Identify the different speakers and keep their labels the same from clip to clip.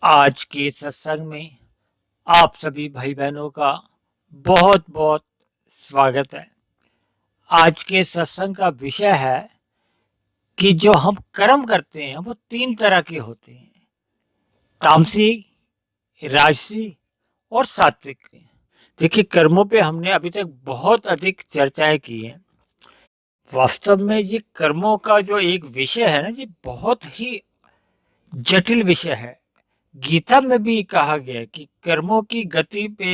Speaker 1: आज के सत्संग में आप सभी भाई बहनों का बहुत बहुत स्वागत है। आज के सत्संग का विषय है कि जो हम कर्म करते हैं वो तीन तरह के होते हैं: तामसी, राजसी और सात्विक। देखिए, कर्मों पे हमने अभी तक बहुत अधिक चर्चाएं की हैं। वास्तव में ये कर्मों का जो एक विषय है ना, ये बहुत ही जटिल विषय है। गीता में भी कहा गया है कि कर्मों की गति पे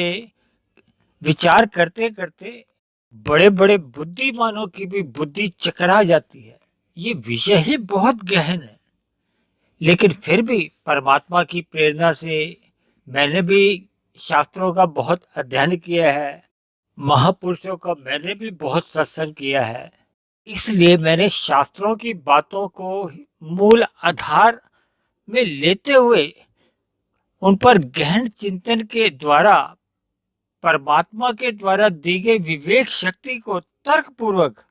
Speaker 1: विचार करते करते बड़े बड़े बुद्धिमानों की भी बुद्धि चकरा जाती है। ये विषय ही बहुत गहन है, लेकिन फिर भी परमात्मा की प्रेरणा से मैंने भी शास्त्रों का बहुत अध्ययन किया है, महापुरुषों का मैंने भी बहुत सत्संग किया है। इसलिए मैंने शास्त्रों की बातों को मूल आधार में लेते हुए उन पर गहन चिंतन के द्वारा परमात्मा के द्वारा दी गई विवेक शक्ति को तर्क पूर्वक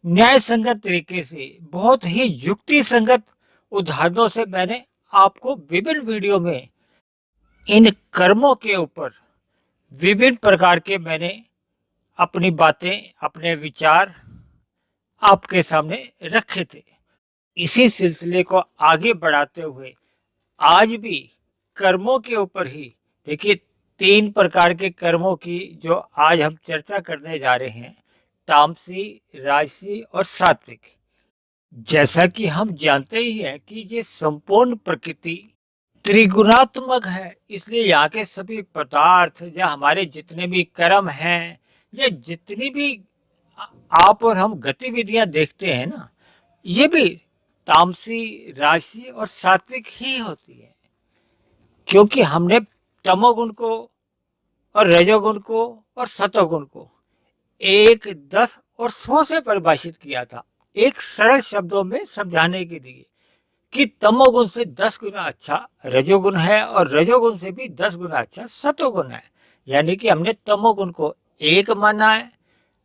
Speaker 1: न्याय संगत तरीके से बहुत ही युक्ति संगत उदाहरणों से मैंने आपको विभिन्न वीडियो में इन कर्मों के ऊपर विभिन्न प्रकार के मैंने अपनी बातें, अपने विचार आपके सामने रखे थे। इसी सिलसिले को आगे बढ़ाते हुए आज भी कर्मों के ऊपर ही, देखिए, तीन प्रकार के कर्मों की जो आज हम चर्चा करने जा रहे हैं: तामसी, राजसी और सात्विक। जैसा कि हम जानते ही हैं कि ये संपूर्ण प्रकृति त्रिगुणात्मक है, इसलिए यहाँ के सभी पदार्थ या हमारे जितने भी कर्म हैं या जितनी भी आप और हम गतिविधियां देखते हैं ना, ये भी तामसी, राजसी और सात्विक ही होती है। क्योंकि हमने तमोगुण को और रजोगुण को और सतोगुण को 1, 10 और 100 से परिभाषित किया था, एक सरल शब्दों में समझाने के लिए कि तमोगुण से 10 गुना अच्छा रजोगुण है और रजोगुण से भी 10 गुना अच्छा सतोगुण है। यानी कि हमने तमोगुण को 1 माना है,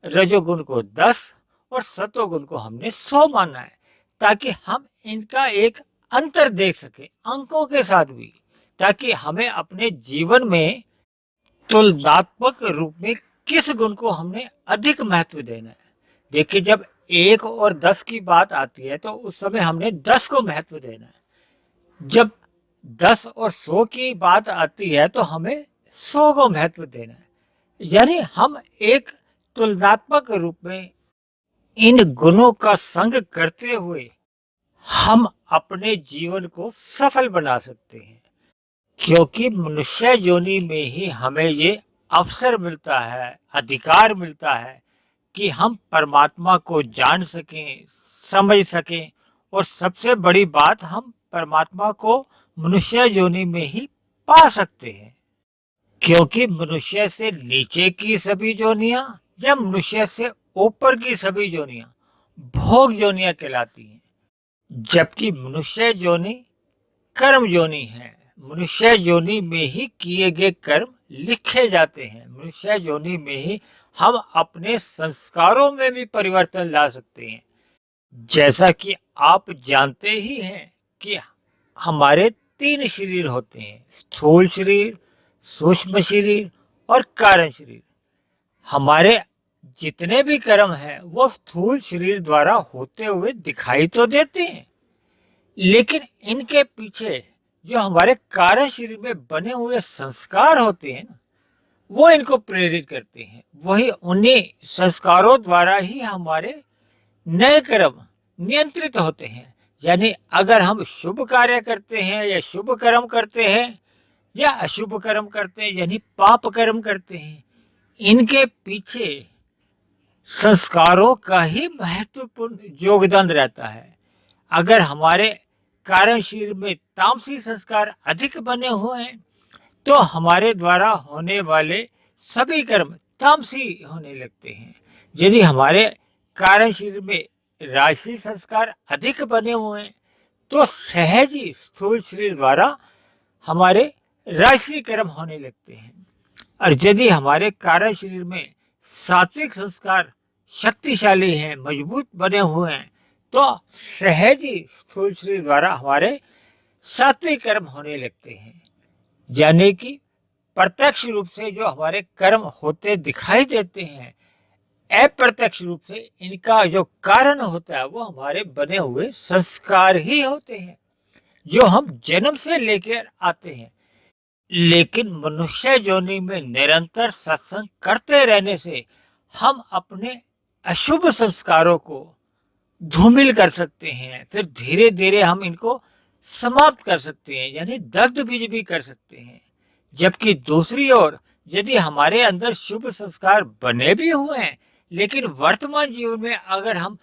Speaker 1: रजोगुण को 10 और सतोगुण को हमने 100 माना है, ताकि हम इनका एक अंतर देख सके अंकों के साथ भी, ताकि हमें अपने जीवन में तुलनात्मक रूप में किस गुण को हमने अधिक महत्व देना है। देखिए, जब 1 और 10 की बात आती है तो उस समय हमने 10 को महत्व देना है। जब 10 और 100 की बात आती है तो हमें 100 को महत्व देना है। यानी हम एक तुलनात्मक रूप में इन गुणों का संग करते हुए हम अपने जीवन को सफल बना सकते हैं। क्योंकि मनुष्य योनि में ही हमें ये अवसर मिलता है, अधिकार मिलता है कि हम परमात्मा को जान सकें, समझ सकें, और सबसे बड़ी बात, हम परमात्मा को मनुष्य योनि में ही पा सकते हैं। क्योंकि मनुष्य से नीचे की सभी योनियां या मनुष्य से ऊपर की सभी योनियां भोग योनियां कहलाती हैं, जबकि मनुष्य योनि कर्म योनि है। मनुष्य योनि में ही किए गए कर्म लिखे जाते हैं। मनुष्य योनि में ही हम अपने संस्कारों में भी परिवर्तन ला सकते हैं। जैसा कि आप जानते ही हैं कि हमारे 3 शरीर होते हैं: स्थूल शरीर, सूक्ष्म शरीर और कारण शरीर। हमारे जितने भी कर्म हैं वो स्थूल शरीर द्वारा होते हुए दिखाई तो देते हैं, लेकिन इनके पीछे जो हमारे कारण शरीर में बने हुए संस्कार होते हैं ना, वो इनको प्रेरित करते हैं। वही उन्हीं संस्कारों द्वारा ही हमारे नए कर्म नियंत्रित होते हैं। यानी अगर हम शुभ कार्य करते हैं या शुभ कर्म करते हैं या अशुभ कर्म करते हैं, यानी पाप कर्म करते हैं, इनके पीछे संस्कारों का ही महत्वपूर्ण योगदान रहता है। अगर हमारे कारण शरीर में तामसी संस्कार अधिक बने हुए हैं तो हमारे द्वारा होने वाले सभी कर्म तामसी होने लगते हैं। यदि हमारे कारण शरीर में राजसी संस्कार अधिक बने हुए हैं तो सहज ही स्थूल शरीर द्वारा हमारे राजसी कर्म होने लगते हैं। और यदि हमारे कारण शरीर में सात्विक संस्कार शक्तिशाली हैं, मजबूत बने हुए हैं, तो सहज ही स्थूल शरीर द्वारा हमारे सात्विक कर्म होने लगते हैं। यानी कि प्रत्यक्ष रूप से जो हमारे कर्म होते दिखाई देते हैं, अप्रत्यक्ष रूप से इनका जो कारण होता है वो हमारे बने हुए संस्कार ही होते हैं जो हम जन्म से लेकर आते हैं। लेकिन मनुष्य योनि में निरंतर सत्संग करते रहने से हम अपने अशुभ संस्कारों को धूमिल कर सकते हैं, फिर धीरे धीरे हम इनको समाप्त कर सकते हैं, यानी दग्ध बीज भी कर सकते हैं। जबकि दूसरी ओर यदि हमारे अंदर शुभ संस्कार बने भी हुए हैं, लेकिन वर्तमान जीवन में अगर हम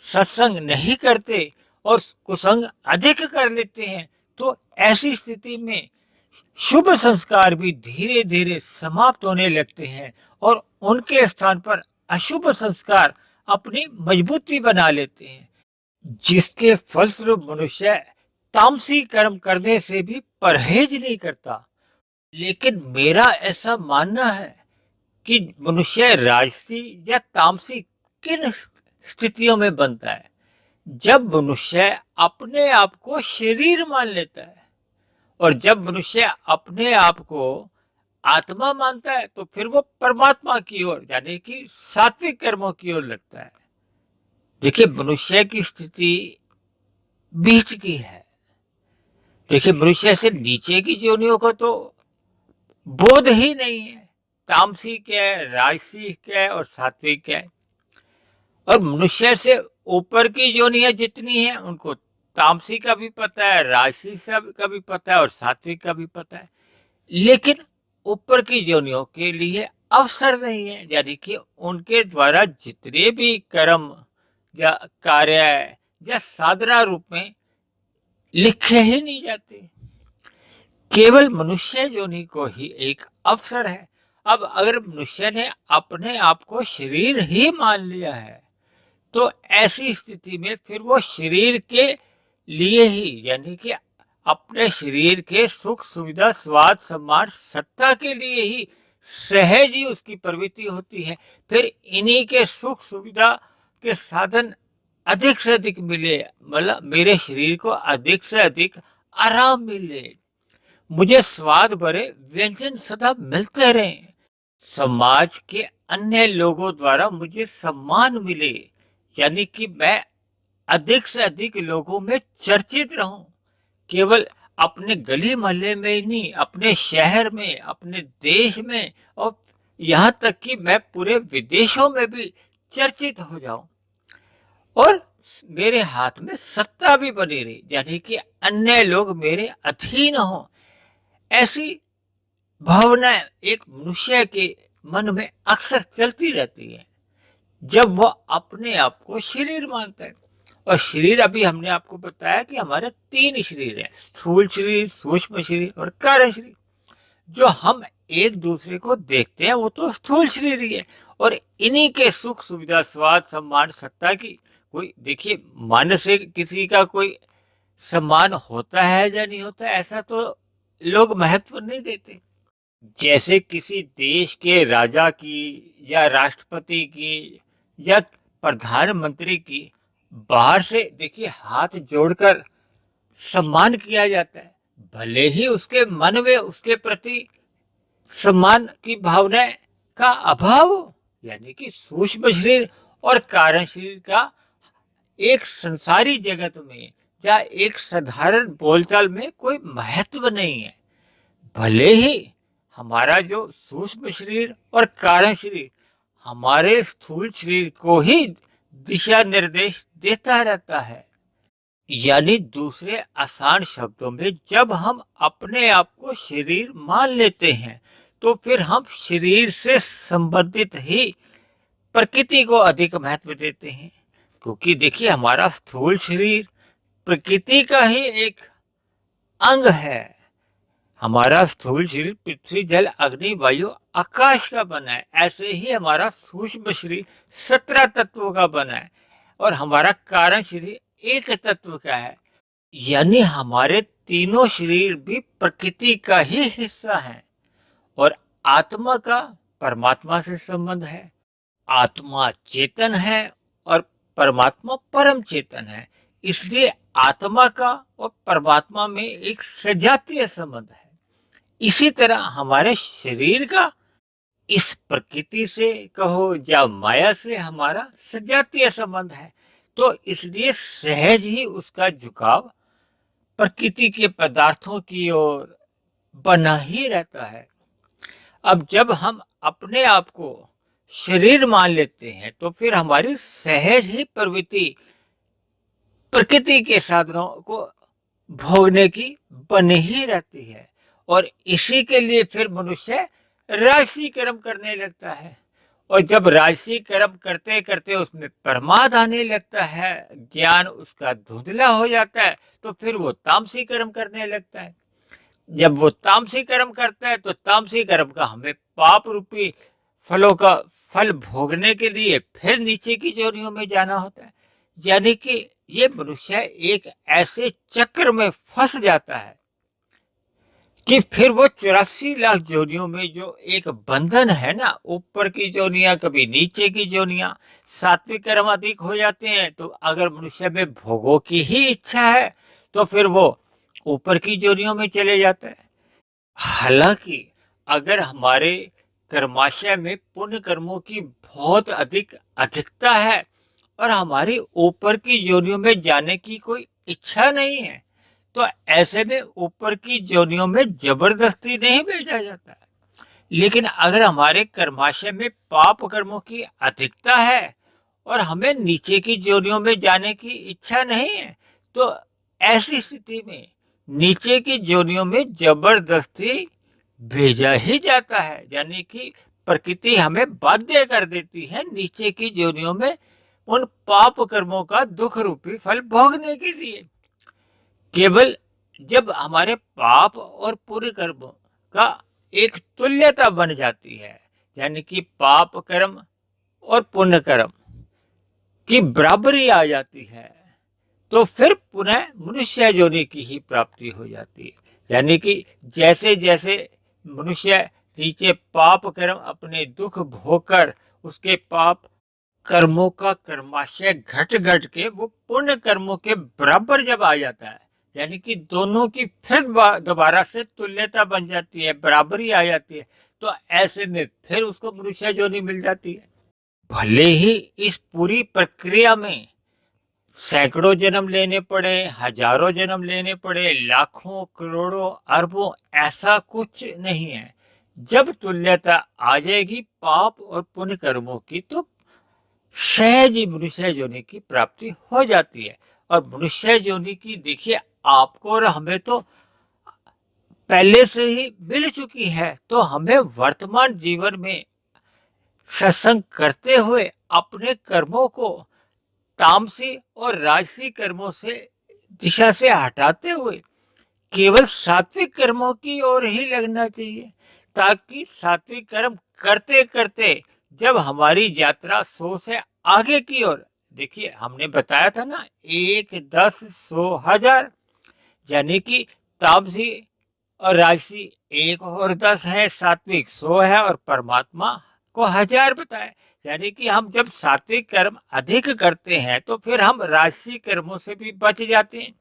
Speaker 1: सत्संग नहीं करते और कुसंग अधिक कर लेते हैं, तो ऐसी स्थिति में शुभ संस्कार भी धीरे धीरे समाप्त होने लगते हैं और उनके स्थान पर अशुभ संस्कार अपनी मजबूती बना लेते हैं, जिसके फलस्वरूप मनुष्य तामसी कर्म करने से भी परहेज नहीं करता। लेकिन मेरा ऐसा मानना है कि मनुष्य राजसी या तामसी किन स्थितियों में बनता है? जब मनुष्य अपने आप को शरीर मान लेता है और जब मनुष्य अपने आप को आत्मा मानता है, तो फिर वो परमात्मा की ओर यानी कि सात्विक कर्मों की ओर लगता है। देखिए, मनुष्य की स्थिति बीच की है। देखिए, मनुष्य से नीचे की योनियों को तो बोध ही नहीं है, तामसिक है, राजसिक है और सात्विक है। और मनुष्य से ऊपर की योनियां जितनी हैं उनको तामसिक का भी पता है, राजसिक का भी पता है और सात्विक का भी पता है। लेकिन ऊपर की योनियों के लिए अवसर नहीं है, यानी कि उनके द्वारा जितने भी कर्म या कार्य या साधना रूप में लिखे ही नहीं जाते। केवल मनुष्य योनि को ही एक अवसर है। अब अगर मनुष्य ने अपने आप को शरीर ही मान लिया है, तो ऐसी स्थिति में फिर वो शरीर के लिए ही यानी कि अपने शरीर के सुख सुविधा स्वाद सम्मान सत्ता के लिए ही सहज ही उसकी प्रवृत्ति होती है। फिर इन्हीं के सुख सुविधा के साधन अधिक से अधिक मिले, मतलब मेरे शरीर को अधिक से अधिक आराम मिले, मुझे स्वाद भरे व्यंजन सदा मिलते रहें, समाज के अन्य लोगों द्वारा मुझे सम्मान मिले, यानी कि मैं अधिक से अधिक लोगों में चर्चित रहूं, केवल अपने गली मोहल्ले में ही नहीं, अपने शहर में, अपने देश में और यहाँ तक कि मैं पूरे विदेशों में भी चर्चित हो जाऊं और मेरे हाथ में सत्ता भी बनी रही, यानी कि अन्य लोग मेरे अधीन हों। ऐसी भावना एक मनुष्य के मन में अक्सर चलती रहती है जब वह अपने आप को शरीर मानता है। और शरीर, अभी हमने आपको बताया कि हमारे 3 शरीर हैं, स्थूल शरीर, सूक्ष्म शरीर और कारण शरीर। जो हम एक दूसरे को देखते हैं वो तो स्थूल शरीर ही है और इन्हीं के सुख सुविधा स्वाद सम्मान सत्ता की कोई, देखिए, मन से किसी का कोई सम्मान होता है या नहीं होता है, ऐसा तो लोग महत्व नहीं देते। जैसे किसी देश के राजा की या राष्ट्रपति की या प्रधानमंत्री की बाहर से देखिए हाथ जोड़कर सम्मान किया जाता है, भले ही उसके मन में उसके प्रति सम्मान की भावना का अभाव हो, यानी कि सूक्ष्म शरीर और कारण शरीर का एक संसारी जगत में या एक साधारण बोलचाल में कोई महत्व नहीं है। भले ही हमारा जो सूक्ष्म शरीर और कारण शरीर हमारे स्थूल शरीर को ही दिशा निर्देश देता रहता है, यानी दूसरे आसान शब्दों में जब हम अपने आप को शरीर मान लेते हैं तो फिर हम शरीर से संबंधित ही प्रकृति को अधिक महत्व देते हैं, क्योंकि देखिए हमारा स्थूल शरीर प्रकृति का ही एक अंग है। हमारा स्थूल शरीर पृथ्वी जल अग्नि वायु आकाश का बना है, ऐसे ही हमारा सूक्ष्म शरीर 17 तत्वों का बना है और हमारा कारण शरीर एक तत्व का है, यानी हमारे तीनों शरीर भी प्रकृति का ही हिस्सा है। और आत्मा का परमात्मा से संबंध है, आत्मा चेतन है और परमात्मा परम चेतन है, इसलिए आत्मा का और परमात्मा में एक सजातीय संबंध है। इसी तरह हमारे शरीर का इस प्रकृति से कहो या माया से हमारा सजातीय संबंध है। तो इसलिए सहज ही उसका झुकाव प्रकृति के पदार्थों की ओर बना ही रहता है। अब जब हम अपने आप को शरीर मान लेते हैं तो फिर हमारी सहज ही प्रवृत्ति प्रकृति के साधनों को भोगने की बनी ही रहती है, और इसी के लिए फिर मनुष्य राशि कर्म करने लगता है। और जब राशि कर्म करते करते उसमें प्रमाद आने लगता है, ज्ञान उसका धुंधला हो जाता है, तो फिर वो तामसी कर्म करने लगता है। जब वो तामसी कर्म करता है तो तामसी कर्म का हमें पाप रूपी फलों का फल भोगने के लिए फिर नीचे की जोनियों में जाना होता है। यानी कि ये मनुष्य एक ऐसे चक्र में फंस जाता है कि फिर वो 84 लाख जोनियों में जो एक बंधन है ना, ऊपर की जोनियां कभी नीचे की जोनियां, सात्विक कर्म अधिक हो जाते हैं तो अगर मनुष्य में भोगों की ही इच्छा है तो फिर वो ऊपर की जोनियों में चले जाता है। हालांकि अगर हमारे कर्माशय में पुण्य कर्मों की बहुत अधिकता है और हमारी ऊपर की जोनियों में जाने की कोई इच्छा नहीं है, तो ऐसे में ऊपर की जोनियों में जबरदस्ती नहीं भेजा जाता है। लेकिन अगर हमारे कर्माशय में पाप कर्मों की अधिकता है और हमें नीचे की जोनियों में जाने की इच्छा नहीं है, तो ऐसी स्थिति में नीचे की जोनियों में जबरदस्ती भेजा ही जाता है। यानी कि प्रकृति हमें बाध्य कर देती है नीचे की जोनियों में उन पाप कर्मों का दुख रूपी फल भोगने के लिए। केवल जब हमारे पाप और पुण्य कर्म का एक तुल्यता बन जाती है, यानी कि पाप कर्म और पुण्य कर्म की बराबरी आ जाती है, तो फिर पुनः मनुष्य योनि की ही प्राप्ति हो जाती है। यानी कि जैसे जैसे मनुष्य नीचे पाप कर्म अपने दुख भोगकर उसके पाप कर्मों का कर्माशय घट घट के वो पुण्य कर्मों के बराबर जब आ जाता है, यानी कि दोनों की फिर दोबारा से तुल्यता बन जाती है, बराबरी आ जाती है, तो ऐसे में फिर उसको मनुष्य योनि मिल जाती है। भले ही इस पूरी प्रक्रिया में सैकड़ों जन्म लेने पड़े, हजारों जन्म लेने पड़े, लाखों करोड़ों अरबों, ऐसा कुछ नहीं है। जब तुल्यता आ जाएगी पाप और पुण्य कर्मों की तो सहज ही मनुष्य योनि की प्राप्ति हो जाती है। और मनुष्य योनि की देखिए आपको और हमें तो पहले से ही मिल चुकी है, तो हमें वर्तमान जीवन में सत्संग करते हुए अपने कर्मों को तामसी और राजसी कर्मों से दिशा से हटाते हुए केवल सात्विक कर्मों की ओर ही लगना चाहिए, ताकि सात्विक कर्म करते करते जब हमारी यात्रा 100 से आगे की ओर, देखिए हमने बताया था ना 1, 10, 100, 1000, यानी कि तामसी और राजसी 1 और 10 है, सात्विक 100 है और परमात्मा को 1000 बताए। यानी कि हम जब सात्विक कर्म अधिक करते हैं तो फिर हम राजसी कर्मों से भी बच जाते हैं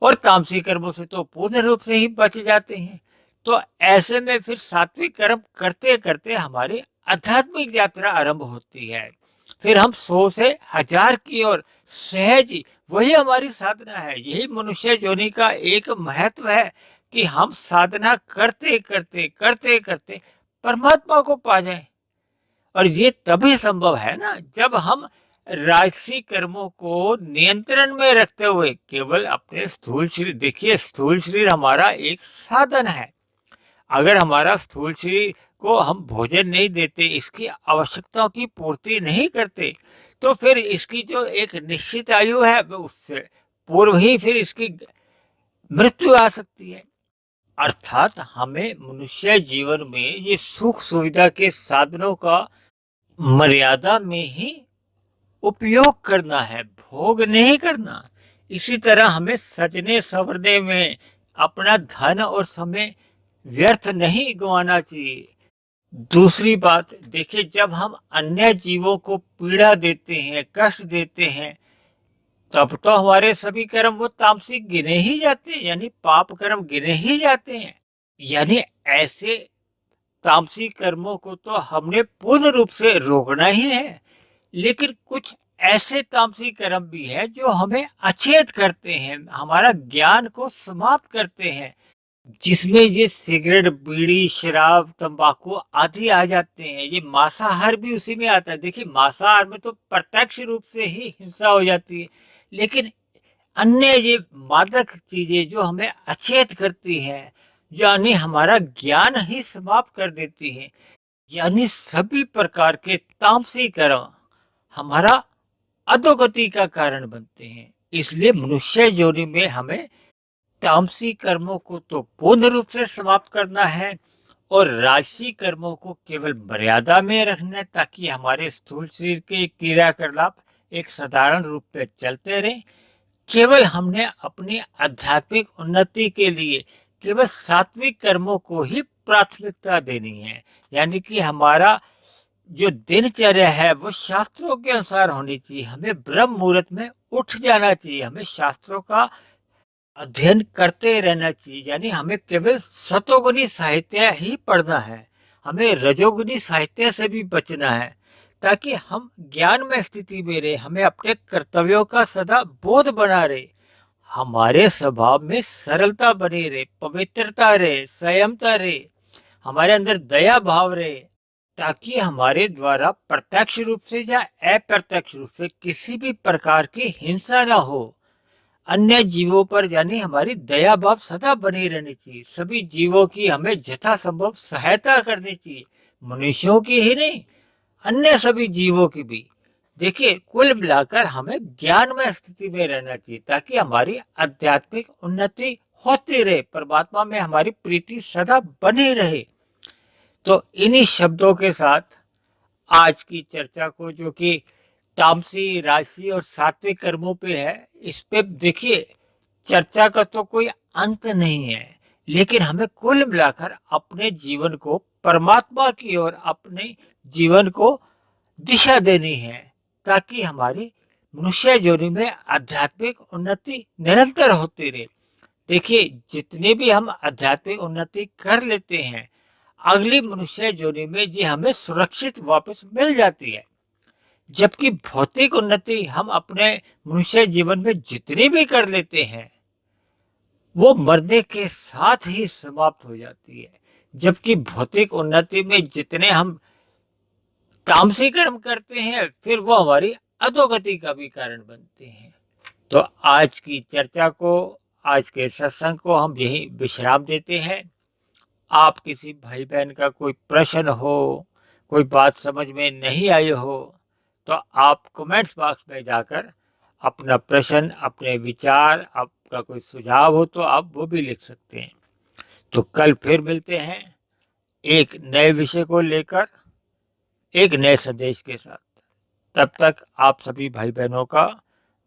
Speaker 1: और तामसी कर्मों से तो पूर्ण रूप से ही बच जाते हैं। तो ऐसे में फिर सात्विक कर्म करते करते हमारी आध्यात्मिक यात्रा आरंभ होती है। फिर हम 100 से 1000 की ओर सहज, वही हमारी साधना है। यही मनुष्य योनि का एक महत्व है कि हम साधना करते करते करते करते परमात्मा को पा जाएं। और ये तभी संभव है ना जब हम राजसी कर्मों को नियंत्रण में रखते हुए केवल अपने स्थूल शरीर, देखिए स्थूल शरीर हमारा एक साधन है। अगर हमारा स्थूल शरीर को हम भोजन नहीं देते, इसकी आवश्यकताओं की पूर्ति नहीं करते, तो फिर इसकी जो एक निश्चित आयु है वो उससे पूर्व ही फिर इसकी मृत्यु आ सकती है। अर्थात हमें मनुष्य जीवन में ये सुख सुविधा के साधनों का मर्यादा में ही उपयोग करना है, भोग नहीं करना। इसी तरह हमें सजने संवरने में अपना धन और समय व्यर्थ नहीं गंवाना चाहिए। दूसरी बात देखिए, जब हम अन्य जीवों को पीड़ा देते हैं, कष्ट देते हैं, तब तो हमारे सभी कर्म वो तामसिक गिने ही जाते हैं, यानी पाप कर्म गिने ही जाते हैं। यानी ऐसे तामसिक कर्मों को तो हमने पूर्ण रूप से रोकना ही है। लेकिन कुछ ऐसे तामसिक कर्म भी है जो हमें अचेत करते हैं, हमारा ज्ञान को समाप्त करते हैं, जिसमें ये सिगरेट, बीड़ी, शराब, तंबाकू आदि आ जाते हैं। ये मांसाहार भी उसी में आता है। देखिए, मांसाहार में तो प्रत्यक्ष रूप से ही हिंसा हो जाती है, लेकिन अन्य ये मादक चीजें जो हमें अचेत करती है, यानी हमारा ज्ञान ही समाप्त कर देती है, यानी सभी प्रकार के तामसिक कर्म हमारा अधोगति का कारण बनते हैं। इसलिए मनुष्य योनि में हमें तामसिक कर्मों को तो पूर्ण रूप से समाप्त करना है और राजसी कर्मों को केवल मर्यादा में रखना है, ताकि हमारे स्थूल शरीर के क्रियाकलाप एक साधारण रूप में चलते रहें। केवल हमने अपनी आध्यात्मिक उन्नति के लिए केवल सात्विक कर्मों को ही प्राथमिकता देनी है, यानी कि हमारा जो दिनचर्या है वो शास्त्रों के अनुसार होनी चाहिए। हमें ब्रह्म मुहूर्त में उठ जाना चाहिए, हमें शास्त्रों का अध्ययन करते रहना चाहिए, यानी हमें केवल सतोगुनी साहित्य ही पढ़ना है, हमें रजोगुनी साहित्य से भी बचना है, ताकि हम ज्ञान में स्थिति में रहे, हमें अपने कर्तव्यों का सदा बोध बना रहे, हमारे स्वभाव में सरलता बनी रहे, पवित्रता रहे, संयमता रहे, हमारे अंदर दया भाव रहे, ताकि हमारे द्वारा प्रत्यक्ष रूप से या अप्रत्यक्ष रूप से किसी भी प्रकार की हिंसा ना हो। अन्य जीवों पर यानी हमारी दया भाव सदा बनी रहनी चाहिए। सभी जीवों की हमें यथासंभव सहायता करनी चाहिए, मनुष्यों की ही नहीं, अन्य सभी जीवों की भी। देखिए, कुल मिलाकर हमें ज्ञानमय स्थिति में रहना चाहिए, ताकि हमारी आध्यात्मिक उन्नति होती रहे, परमात्मा में हमारी प्रीति सदा बनी रहे। तो इन्हीं शब्दों के साथ आज की चर्चा को, जो कि तामसी, राजसी और सात्विक कर्मों पे है, इस पे देखिए चर्चा का तो कोई अंत नहीं है, लेकिन हमें कुल मिलाकर अपने जीवन को परमात्मा की ओर, अपने जीवन को दिशा देनी है, ताकि हमारी मनुष्य योनि में आध्यात्मिक उन्नति निरंतर होती रहे। देखिए, जितने भी हम आध्यात्मिक उन्नति कर लेते हैं, अगली मनुष्य योनि में ये हमें सुरक्षित वापस मिल जाती है, जबकि भौतिक उन्नति हम अपने मनुष्य जीवन में जितनी भी कर लेते हैं वो मरने के साथ ही समाप्त हो जाती है। जबकि भौतिक उन्नति में जितने हम तामसिक कर्म करते हैं, फिर वो हमारी अधोगति का भी कारण बनते हैं। तो आज की चर्चा को, आज के सत्संग को हम यही विश्राम देते हैं। आप किसी भाई बहन का कोई प्रश्न हो, कोई बात समझ में नहीं आई हो, तो आप कमेंट्स बॉक्स में जाकर अपना प्रश्न, अपने विचार, आपका कोई सुझाव हो तो आप वो भी लिख सकते हैं। तो कल फिर मिलते हैं एक नए विषय को लेकर, एक नए संदेश के साथ। तब तक आप सभी भाई बहनों का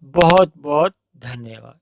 Speaker 1: बहुत बहुत धन्यवाद।